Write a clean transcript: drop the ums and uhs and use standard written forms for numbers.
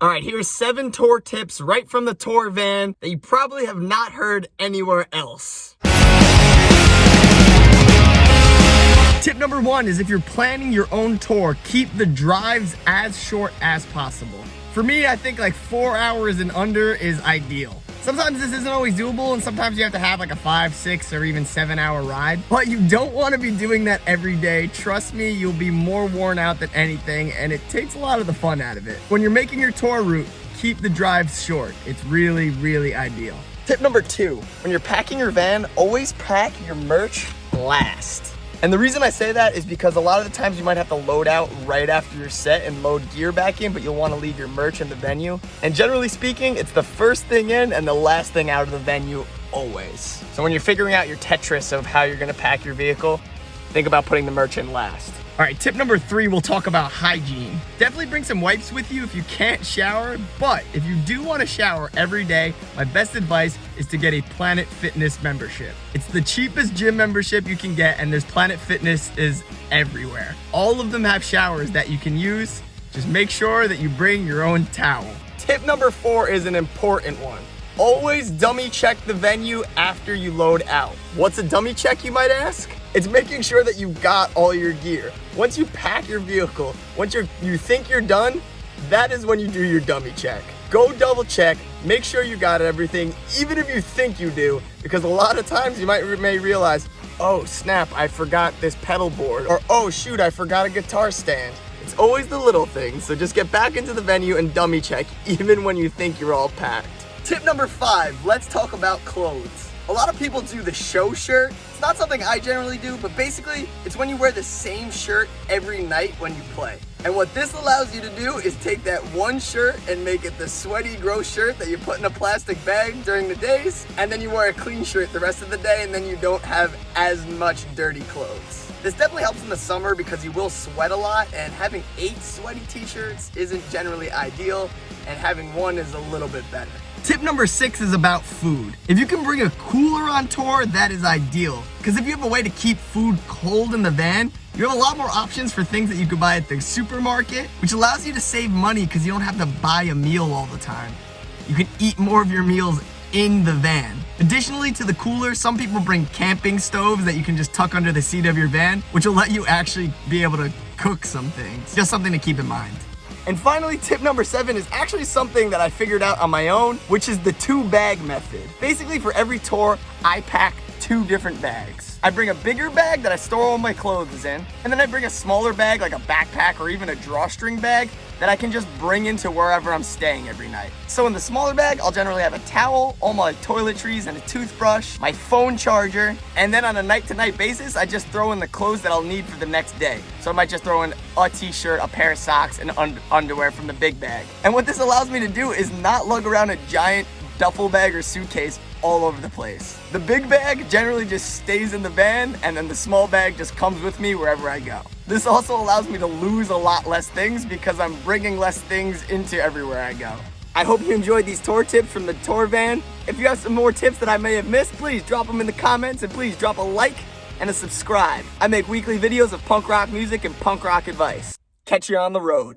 All right, here's 7 tour tips right from the tour van that you probably have not heard anywhere else. Tip number 1 is if you're planning your own tour, keep the drives as short as possible. For me, I think like 4 hours and under is ideal. Sometimes this isn't always doable, and sometimes you have to have like a 5, 6, or even 7-hour ride. But you don't want to be doing that every day. Trust me, you'll be more worn out than anything, and it takes a lot of the fun out of it. When you're making your tour route, keep the drives short. It's really, really ideal. Tip number 2, when you're packing your van, always pack your merch last. And the reason I say that is because a lot of the times you might have to load out right after your set and load gear back in, but you'll want to leave your merch in the venue. And generally speaking, it's the first thing in and the last thing out of the venue always. So when you're figuring out your Tetris of how you're going to pack your vehicle, think about putting the merch in last. All right, tip number 3, we'll talk about hygiene. Definitely bring some wipes with you if you can't shower, but if you do want to shower every day, my best advice is to get a Planet Fitness membership. It's the cheapest gym membership you can get, and there's Planet Fitness is everywhere. All of them have showers that you can use. Just make sure that you bring your own towel. Tip number 4 is an important one. Always dummy check the venue after you load out. What's a dummy check, you might ask? It's making sure that you've got all your gear. Once you pack your vehicle, once you think you're done, that is when you do your dummy check. Go double check, make sure you got everything, even if you think you do, because a lot of times you may realize, oh snap, I forgot this pedal board, or oh shoot, I forgot a guitar stand. It's always the little things, so just get back into the venue and dummy check, even when you think you're all packed. Tip number 5, let's talk about clothes. A lot of people do the show shirt. It's not something I generally do, but basically it's when you wear the same shirt every night when you play. And what this allows you to do is take that one shirt and make it the sweaty, gross shirt that you put in a plastic bag during the days, and then you wear a clean shirt the rest of the day, and then you don't have as much dirty clothes. This definitely helps in the summer because you will sweat a lot, and having 8 sweaty t-shirts isn't generally ideal, and having 1 is a little bit better. Tip number 6 is about food. If you can bring a cooler on tour, that is ideal. Because if you have a way to keep food cold in the van, you have a lot more options for things that you could buy at the supermarket, which allows you to save money because you don't have to buy a meal all the time. You can eat more of your meals in the van. Additionally to the cooler, some people bring camping stoves that you can just tuck under the seat of your van, which will let you actually be able to cook some things. Just something to keep in mind. And finally, tip number 7 is actually something that I figured out on my own, which is the 2-bag method. Basically, for every tour, I pack 2 different bags. I bring a bigger bag that I store all my clothes in, and then I bring a smaller bag, like a backpack or even a drawstring bag, that I can just bring into wherever I'm staying every night. So in the smaller bag, I'll generally have a towel, all my toiletries and a toothbrush, my phone charger, and then on a night-to-night basis, I just throw in the clothes that I'll need for the next day. So I might just throw in a t-shirt, a pair of socks, and underwear from the big bag. And what this allows me to do is not lug around a giant duffel bag or suitcase all over the place. The big bag generally just stays in the van, and then the small bag just comes with me wherever I go. This also allows me to lose a lot less things because I'm bringing less things into everywhere I go. I hope you enjoyed these tour tips from the tour van. If you have some more tips that I may have missed, please drop them in the comments, and please drop a like and a subscribe. I make weekly videos of punk rock music and punk rock advice. Catch you on the road.